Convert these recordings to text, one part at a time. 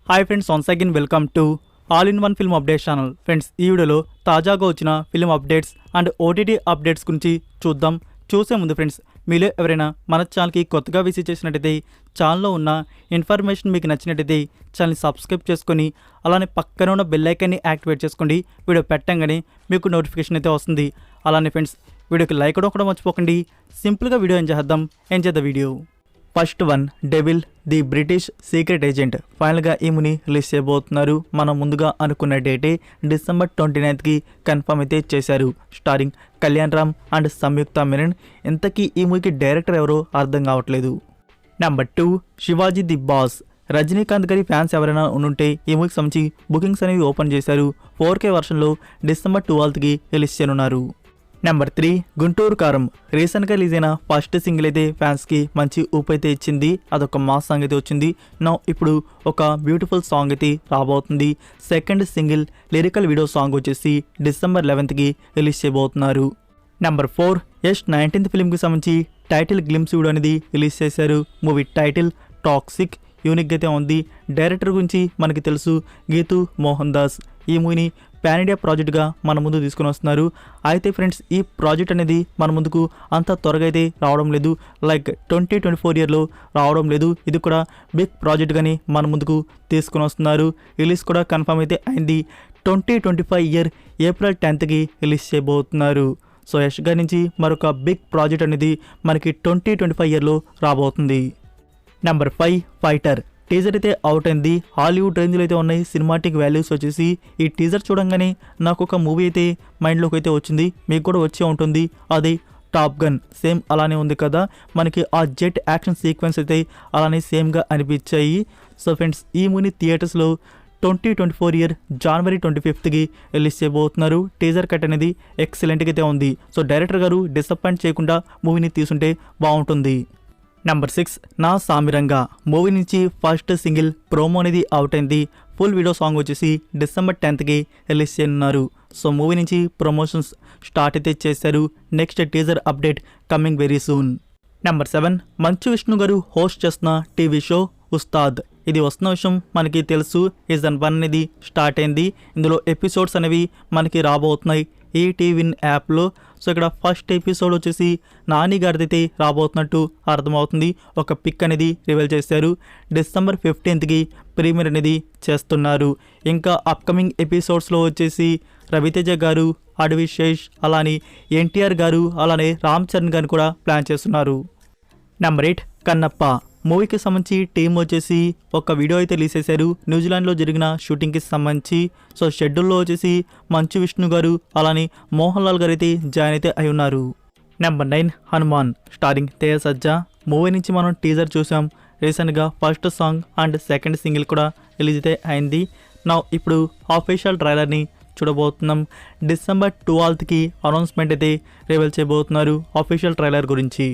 Hi friends, once again welcome to all in one film updates channel. Friends, ఈ వీడియోలో తాజాగా వచ్చిన film updates and OTT updates గురించి చూద్దాం. చూసే ముందు ఫ్రెండ్స్, మీలో ఎవరైనా మన ఛానల్కి కొత్తగా విజిట్ చేసినట్టయితే ఛానల్లో ఉన్న ఇన్ఫర్మేషన్ మీకు నచ్చినట్టయితే ఛానల్ని సబ్స్క్రైబ్ చేసుకొని అలానే పక్కన ఉన్న బెల్ ఐకాన్ని యాక్టివేట్ చేసుకోండి. వీడియో పెట్టంగానే మీకు నోటిఫికేషన్ అయితే వస్తుంది. అలానే ఫ్రెండ్స్, వీడియోకి లైక్ కూడా మర్చిపోకండి. సింపుల్గా వీడియో ఎంజాయ్ చేద్దాం video. First one, devil the British secret agent ఫైనల్గా ఈ మూవీని రిలీజ్ చేయబోతున్నారు. మనం ముందుగా అనుకున్న డేటే డిసెంబర్ 29కి కన్ఫర్మ్ అయితే చేశారు. స్టారింగ్ కళ్యాణ్ రామ్ అండ్ సంయుక్త మీనన్. ఇంతకీ ఈ మూవీకి డైరెక్టర్ ఎవరో అర్థం కావట్లేదు. Number 2, Shivaji the boss. Rajinikanth గారి ఫ్యాన్స్ ఎవరైనా ఉంటే ఈ మూవీకి సంబంధించి బుకింగ్స్ అనేవి ఓపెన్ చేశారు. 4K వర్షన్లో డిసెంబర్ 12కి రిలీజ్ చేయనున్నారు. నెంబర్ 3, గుంటూరు కారం. రీసెంట్గా రిలీజ్ అయిన ఫస్ట్ సింగిల్ అయితే ఫ్యాన్స్కి మంచి ఊపు అయితే ఇచ్చింది. అదొక మాస్ సాంగ్ అయితే వచ్చింది. ఇప్పుడు ఒక బ్యూటిఫుల్ సాంగ్ అయితే రాబోతుంది. Second single lyrical video song వచ్చేసి డిసెంబర్ 11కి రిలీజ్ చేయబోతున్నారు. నెంబర్ 4, S19th ఫిల్మ్కి సంబంధించి టైటిల్ గ్లిమ్స్ వీడియో అనేది రిలీజ్ చేశారు. మూవీ టైటిల్ టాక్సిక్ యూనిక్గా అయితే ఉంది. డైరెక్టర్ గురించి మనకి తెలుసు, గీతూ మోహన్ దాస్. ఈ మూవీని పాన్ ఇండియా ప్రాజెక్ట్గా మన ముందు తీసుకుని వస్తున్నారు. అయితే ఫ్రెండ్స్, ఈ ప్రాజెక్ట్ అనేది మన ముందుకు అంత త్వరగా అయితే రావడం లేదు. లైక్ 2024 ఇయర్లో రావడం లేదు. ఇది కూడా బిగ్ ప్రాజెక్ట్గాని మన ముందుకు తీసుకుని వస్తున్నారు. రిలీజ్ కూడా కన్ఫర్మ్ అయితే అయింది. 2025 ఇయర్ ఏప్రిల్ 10కి రిలీజ్ చేయబోతున్నారు. సో యష్ గారి నుంచి మరొక బిగ్ ప్రాజెక్ట్ అనేది మనకి 2025 ఇయర్లో రాబోతుంది. Number 5, fighter. టీజర్ అయితే అవుట్ అయింది. హాలీవుడ్ రేంజ్లో అయితే ఉన్నాయి సినిమాటిక్ వాల్యూస్ వచ్చేసి. ఈ టీజర్ చూడంగానే నాకు ఒక మూవీ అయితే మైండ్లోకి అయితే వచ్చింది. మీకు కూడా వచ్చే ఉంటుంది. అది టాప్ గన్. సేమ్ అలానే ఉంది కదా, మనకి ఆ జెట్ యాక్షన్ సీక్వెన్స్ అయితే అలానే సేమ్గా అనిపించాయి. సో ఫ్రెండ్స్, ఈ మూవీని థియేటర్స్లో 2024 ఇయర్ జనవరి 25కి రిలీజ్ చేయబోతున్నారు. టీజర్ కట్ అనేది ఎక్సలెంట్గా అయితే ఉంది. సో డైరెక్టర్ గారు డిసప్పాయింట్ చేయకుండా మూవీని తీసుంటే బాగుంటుంది. నెంబర్ 6, నా సామిరంగా. మూవీ నుంచి ఫస్ట్ సింగిల్ ప్రోమో అనేది అవుట్ అయింది. ఫుల్ వీడియో సాంగ్ వచ్చేసి డిసెంబర్ 10కి రిలీజ్ చేయనున్నారు. సో మూవీ నుంచి ప్రమోషన్స్ స్టార్ట్ అయితే చేశారు. Next teaser update coming very soon. Number 7, Manchu Vishnu గారు హోస్ట్ చేస్తున్న టీవీ షో ఉస్తాద్. ఇది వస్తున్న విషయం మనకి తెలుసు. సీజన్ 1 అనేది స్టార్ట్ అయింది. ఇందులో ఎపిసోడ్స్ అనేవి మనకి రాబోతున్నాయి ఈ టీవీన్ యాప్లో. సో ఇక్కడ ఫస్ట్ ఎపిసోడ్ వచ్చేసి నాని గారిదైతే రాబోతున్నట్టు అర్థమవుతుంది. ఒక పిక్ అనేది రివీల్ చేశారు. డిసెంబర్ 15కి ప్రీమియర్ అనేది చేస్తున్నారు. ఇంకా అప్కమింగ్ ఎపిసోడ్స్లో వచ్చేసి రవితేజ గారు, అడవి శేష్, అలానే ఎన్టీఆర్ గారు, అలానే రామ్ చరణ్ గారిని కూడా ప్లాన్ చేస్తున్నారు. నెంబర్ 8, కన్నప్ప. మూవీకి సంబంధించి టీం వచ్చేసి ఒక వీడియో అయితే రిలీజ్ చేశారు న్యూజిలాండ్లో జరిగిన షూటింగ్కి సంబంధించి. సో షెడ్యూల్లో వచ్చేసి మంచు విష్ణు గారు అలానే మోహన్ లాల్ గారు అయితే జాయిన్ అయితే అయి ఉన్నారు. Number 9, Hanuman. Starring Teja Sajja. Movie నుంచి మనం టీజర్ చూసాం. రీసెంట్గా first song and second single కూడా రిలీజ్ అయితే అయింది. ఇప్పుడు ఆఫీషియల్ ట్రైలర్ని చూడబోతున్నాం. డిసెంబర్ 12కి అనౌన్స్మెంట్ అయితే రివీల్ చేయబోతున్నారు ఆఫీషియల్ ట్రైలర్ గురించి.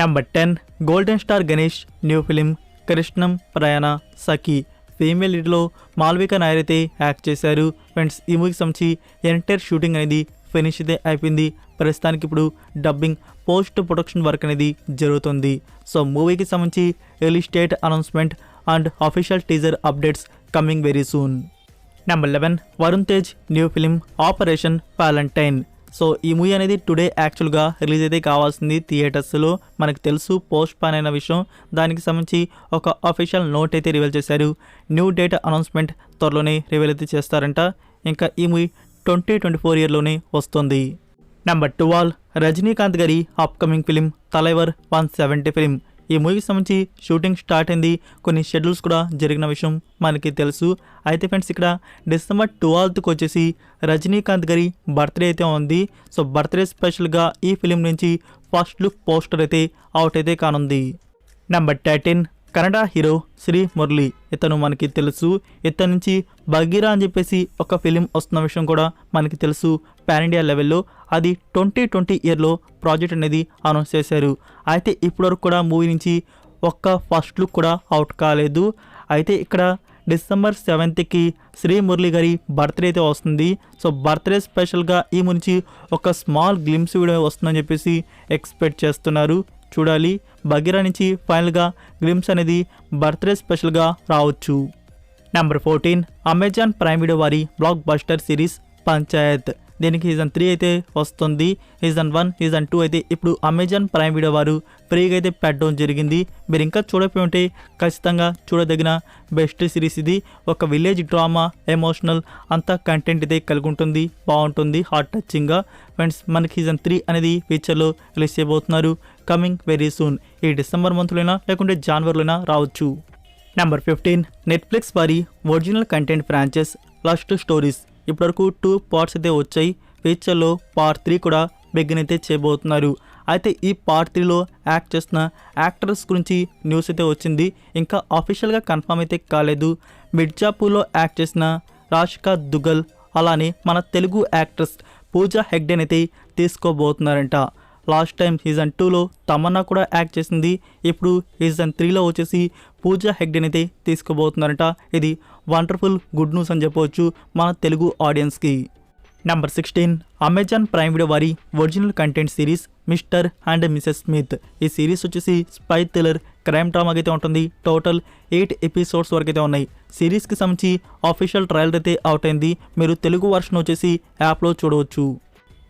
Number 10, golden star Ganesh new film Krishnam Pranaya Sakhi. Female లీడ్లో మాల్విక నాయర్ అయితే యాక్ట్ చేశారు. ఫ్రెండ్స్, ఈ మూవీకి సంబంధించి ఎంటైర్ షూటింగ్ అనేది ఫినిష్ అయితే అయిపోయింది. ప్రస్తుతానికి ఇప్పుడు డబ్బింగ్ పోస్ట్ ప్రొడక్షన్ వర్క్ అనేది జరుగుతుంది. సో మూవీకి సంబంధించి release date announcement and official teaser updates coming very soon. Number 11, Varun Tej new film operation Valentine. So ఈ మూవీ అనేది టుడే యాక్చువల్గా రిలీజ్ అయితే కావాల్సింది థియేటర్స్లో. మనకు తెలుసు పోస్ట్ పోన్ అయిన విషయం. దానికి సంబంధించి ఒక అఫీషియల్ నోట్ అయితే రివీల్ చేశారు. న్యూ డేట్ అనౌన్స్మెంట్ త్వరలోనే రివీల్ అయితే చేస్తారంట. ఇంకా ఈ మూవీ 2024 ఇయర్లోనే వస్తుంది. నెంబర్ 12, రజనీకాంత్ గారి అప్కమింగ్ ఫిలిం తలైవర్ 170 ఫిలిం. ఈ మూవీకి సంబంధించి షూటింగ్ స్టార్ట్ అయింది. కొన్ని షెడ్యూల్స్ కూడా జరిగిన విషయం మనకి తెలుసు. అయితే ఫ్రెండ్స్, ఇక్కడ డిసెంబర్ 12కి వచ్చేసి రజనీకాంత్ గారి బర్త్డే అయితే ఉంది. సో బర్త్డే స్పెషల్గా ఈ ఫిలిం నుంచి ఫస్ట్ లుక్ పోస్టర్ అయితే అవుట్ అయితే కానుంది. Number 13, Kannada hero Shri Murali. ఇతను మనకి తెలుసు. ఇతని నుంచి బగీరా అని చెప్పేసి ఒక ఫిలిం వస్తున్న విషయం కూడా మనకి తెలుసు పాన్ ఇండియా లెవెల్లో. అది 2020 ఇయర్లో ప్రాజెక్ట్ అనేది అనౌన్స్ చేశారు. అయితే ఇప్పటివరకు కూడా మూవీ నుంచి ఒక్క ఫస్ట్ లుక్ కూడా అవుట్ కాలేదు. అయితే ఇక్కడ డిసెంబర్ 7కి శ్రీ మురళి గారి బర్త్డే అయితే వస్తుంది. సో బర్త్డే స్పెషల్గా ఈ నుంచి ఒక స్మాల్ గ్లిమ్స్ వీడియో వస్తుందని చెప్పేసి ఎక్స్పెక్ట్ చేస్తున్నారు. చూడాలి. బగీరా నుంచి ఫైనల్గా గ్లిమ్స్ అనేది బర్త్డే స్పెషల్గా రావచ్చు. నెంబర్ 14 అమెజాన్ ప్రైమ్ వీడియో వారి బ్లాక్ బస్టర్ సిరీస్ పంచాయత్. దీనికి సీజన్ 3 అయితే వస్తుంది. సీజన్ 1 సీజన్ 2 అయితే ఇప్పుడు అమెజాన్ ప్రైమ్ వీడియో వారు ఫ్రీగా అయితే పెట్టడం జరిగింది. మీరు ఇంకా చూడకపోయి ఉంటే ఖచ్చితంగా చూడదగిన బెస్ట్ సిరీస్ ఇది. ఒక విలేజ్ డ్రామా, ఎమోషనల్ అంతా కంటెంట్ అయితే కలిగి ఉంటుంది. బాగుంటుంది, హార్ట్ టచింగ్గా. ఫ్రెండ్స్ మనకి సీజన్ 3 అనేది ఫ్యూచర్లో రిలీజ్ చేయబోతున్నారు. Coming very soon. ఈ డిసెంబర్ మంత్లోనా లేకుంటే జనవరిలోనా రావచ్చు. నెంబర్ 15 నెట్ఫ్లిక్స్ వారి original content franchise lust stories. ఇప్పటివరకు 2 పార్ట్స్ అయితే వచ్చాయి. ఫ్యూచర్లో పార్ట్ 3 కూడా బిగిన్ అయితే చేయబోతున్నారు. అయితే ఈ పార్ట్ 3లో యాక్ట్ చేస్తున్న యాక్టర్స్ గురించి న్యూస్ అయితే వచ్చింది. ఇంకా అఫీషియల్గా కన్ఫర్మ్ అయితే కాలేదు. మిర్జాపూర్లో యాక్ట్ చేసిన రాషికా దుగ్గల్, అలానే మన తెలుగు యాక్ట్రెస్ పూజా హెగ్డేని అయితే తీసుకోబోతున్నారంట. లాస్ట్ టైం సీజన్ 2లో తమన్నా కూడా యాక్ట్ చేసింది. ఇప్పుడు సీజన్ 3లో వచ్చేసి పూజా హెగ్డేని అయితే తీసుకోబోతున్నారంట. ఇది వండర్ఫుల్ గుడ్ న్యూస్ అని చెప్పవచ్చు మన తెలుగు ఆడియన్స్కి. నెంబర్ 16 అమెజాన్ ప్రైమ్ వీడియో వారి original content series mister and Mrs Smith. ఈ సిరీస్ వచ్చేసి స్పై థ్రిల్లర్ క్రైమ్ డ్రామా అయితే ఉంటుంది. టోటల్ 8 ఎపిసోడ్స్ వరకు అయితే ఉన్నాయి. సిరీస్కి సంబంధించి అఫీషియల్ ట్రయల్ అయితే అవుట్ అయింది. మీరు తెలుగు వర్షన్ వచ్చేసి యాప్లో చూడవచ్చు.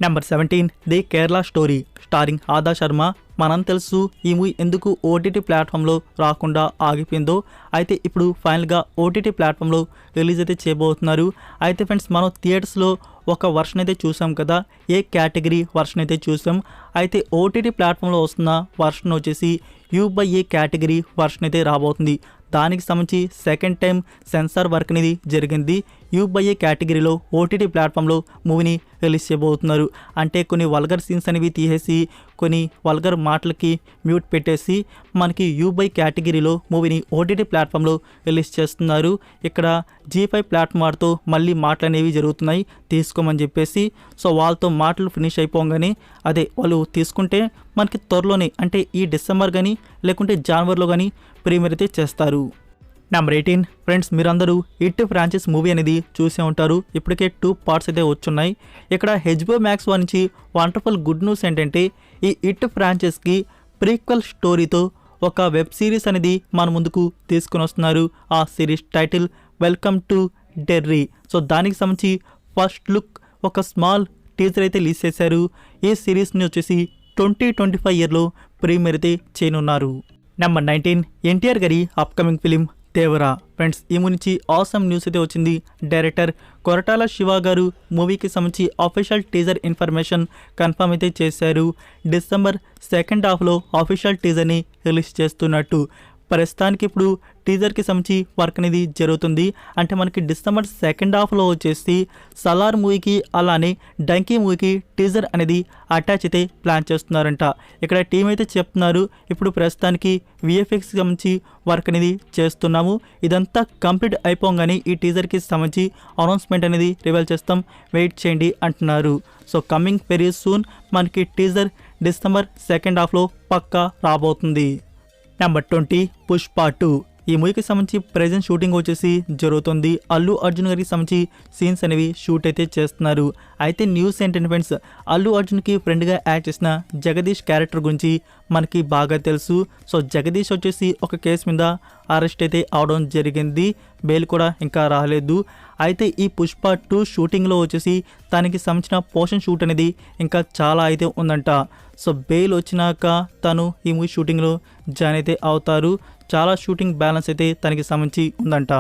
Number 17 the Kerala story starring ఆదా శర్మ. మనం తెలుసు ఈ మూవీ ఎందుకు ఓటీటీ ప్లాట్ఫామ్లో రాకుండా ఆగిపోయిందో. అయితే ఇప్పుడు ఫైనల్గా ఓటీటీ ప్లాట్ఫామ్లో రిలీజ్ అయితే చేయబోతున్నారు. అయితే ఫ్రెండ్స్ మనం థియేటర్స్లో ఒక వర్షన్ అయితే చూసాం కదా, ఏ కేటగిరీ వర్షన్ అయితే చూసాం. అయితే ఓటీటీ ప్లాట్ఫామ్లో వస్తున్న వర్షన్ వచ్చేసి U/A కేటగిరీ వర్షన్ అయితే రాబోతుంది. దానికి సంబంధించి సెకండ్ టైం సెన్సార్ వర్క్ అనేది జరిగింది. U/A కేటగిరీలో ఓటీటీ ప్లాట్ఫామ్లో మూవీని రిలీజ్ చేయబోతున్నారు. అంటే కొన్ని వల్గర్ సీన్స్ అనేవి తీసేసి, కొన్ని వల్గర్ మాటలకి మ్యూట్ పెట్టేసి మనకి U/A కేటగిరీలో మూవీని ఓటీటీ ప్లాట్ఫామ్లో రిలీజ్ చేస్తున్నారు. ఇక్కడ G5 ప్లాట్ఫామ్ వారితో మళ్ళీ మాటలు అనేవి జరుగుతున్నాయి తీసుకోమని చెప్పేసి. సో వాళ్ళతో మాటలు ఫినిష్ అయిపోగానే అదే వాళ్ళు తీసుకుంటే మనకి త్వరలోనే అంటే ఈ డిసెంబర్ కానీ లేకుంటే జనవరిలో కానీ ప్రీమియర్ అయితే చేస్తారు. నెంబర్ 18 ఫ్రెండ్స్ మీరందరూ ఇట్ ఫ్రాంచైజ్ మూవీ అనేది చూసే ఉంటారు. ఇప్పటికే 2 పార్ట్స్ అయితే వచ్చున్నాయి. ఇక్కడ HBO Max నుంచి వండర్ఫుల్ గుడ్ న్యూస్ ఏంటంటే ఈ ఇట్ ఫ్రాంచైజ్కి ప్రీక్వెల్ స్టోరీతో ఒక వెబ్ సిరీస్ అనేది మన ముందుకు తీసుకుని వస్తున్నారు. ఆ series title welcome to Derry. So దానికి సంబంధించి ఫస్ట్ లుక్ ఒక స్మాల్ టీజర్ అయితే రిలీజ్ చేశారు. ఈ సిరీస్ని వచ్చేసి 2025 ఇయర్లో ప్రీమియర్ అయితే చేయనున్నారు. నెంబర్ 19 ఎన్టీఆర్ గారి అప్కమింగ్ ఫిలిం దేవరా. ఫ్రెండ్స్ ఈ మూవీ నుంచి ఆసమ్ న్యూస్ అయితే వచ్చింది. డైరెక్టర్ కొరటాల శివ గారు మూవీకి సంబంధించి అఫీషియల్ టీజర్ ఇన్ఫర్మేషన్ కన్ఫర్మ్ అయితే చేశారు. డిసెంబర్ సెకండ్ హాఫ్లో అఫీషియల్ టీజర్ని రిలీజ్ చేస్తున్నట్టు. ప్రస్తుతానికి ఇప్పుడు టీజర్కి సంబంధించి వర్క్ అనేది జరుగుతుంది. అంటే మనకి డిసెంబర్ సెకండ్ హాఫ్లో వచ్చేసి సలార్ మూవీకి అలానే డంకీ మూవీకి టీజర్ అనేది అటాచ్ అయితే ప్లాన్ చేస్తున్నారంట. ఇక్కడ టీం అయితే చెప్తున్నారు ఇప్పుడు ప్రస్తుతానికి VFXకి సంబంధించి వర్క్ అనేది చేస్తున్నాము. ఇదంతా కంప్లీట్ అయిపోగానే ఈ టీజర్కి సంబంధించి అనౌన్స్మెంట్ అనేది రివీల్ చేస్తాం, వెయిట్ చేయండి అంటున్నారు. సో కమింగ్ వెరీ సూన్ మనకి టీజర్ డిసెంబర్ సెకండ్ హాఫ్లో పక్కా రాబోతుంది. నెంబర్ 20 పుష్ప 2. ఈ మూవీకి సంబంధించి ప్రెజెంట్ షూటింగ్ వచ్చేసి జరుగుతుంది. అల్లు అర్జున్ గారికి సంబంధించి సీన్స్ అనేవి షూట్ అయితే చేస్తున్నారు. అయితే న్యూస్ ఏంటంటే ఫ్రెండ్స్ అల్లు అర్జున్కి ఫ్రెండ్గా యాక్ట్ చేసిన జగదీష్ క్యారెక్టర్ గురించి మనకి బాగా తెలుసు. సో జగదీష్ వచ్చేసి ఒక కేసు మీద అరెస్ట్ అయితే అవడం జరిగింది. బెయిల్ కూడా ఇంకా రాలేదు. అయితే ఈ పుష్ప 2 షూటింగ్లో వచ్చేసి తనకి సంబంధించిన పోర్షన్ షూట్ అనేది ఇంకా చాలా అయితే ఉందంట. సో బెయిల్ వచ్చినాక తను ఈ మూవీ షూటింగ్లో జాయిన్ అయితే అవుతారు. చాలా షూటింగ్ బ్యాలెన్స్ అయితే తనకి సంబంధించి ఉందంట.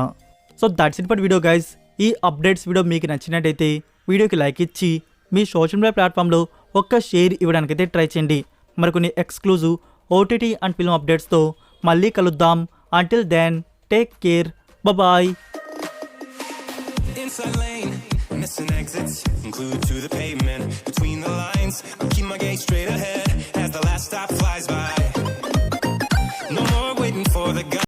So that's it for video guys. ఈ అప్డేట్స్ వీడియో మీకు నచ్చినట్టయితే వీడియోకి లైక్ ఇచ్చి మీ సోషల్ మీడియా ప్లాట్ఫామ్లో ఒక్క షేర్ ఇవ్వడానికైతే ట్రై చేయండి. మరికొన్ని ఎక్స్క్లూజివ్ ఓటీటీ అండ్ ఫిల్మ్ అప్డేట్స్తో మళ్ళీ కలుద్దాం. Until then take care, bye. Inside lane, missing exits, glued to the pavement.